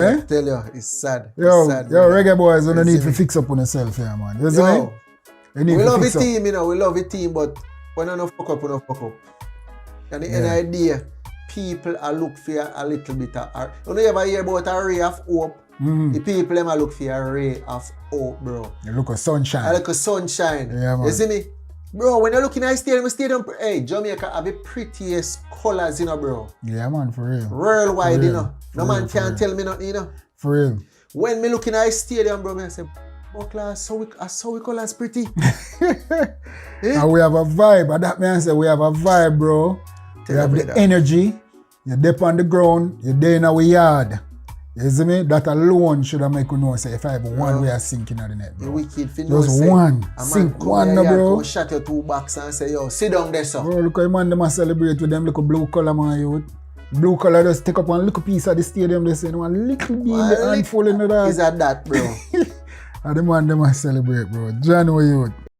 Eh? Tell you, it's sad. Yo, it's sad, Reggae Boyz, you don't need to fix up on yourself here, man. You see me? We love the team, you know, we love the team, but when I don't fuck up, we don't fuck up. And the idea, people are look for a little bit of, you know, you ever hear about a ray of hope? The people them are look for a ray of hope, bro. You look at sunshine. I look at sunshine. Yeah, man. You see me? Bro, when you're looking at stadium, hey, Jamaica have the prettiest colors, you know, bro. Yeah, man, for real. Worldwide, for real. you know. No man can tell me nothing, you know. For real. When me looking at stadium, bro, me I say, Buckler, I saw we colors pretty. And we have a vibe, and that means we have a vibe, bro. We have the energy. You're deep on the ground, you're there in our yard. You see me? That alone should have make you know, say, if I have one, we are sinking at the net, bro. The wicked thing, just say, one. Sink one, no, bro. Go shut your two backs and say, yo, sit down there, sir. Bro, look how man them celebrate with them little blue color, man, youth. Blue color just take up one little piece of the stadium, they say, one little bit in the handful in the dog. Is that, bro? And the man them celebrate, bro. January, youth.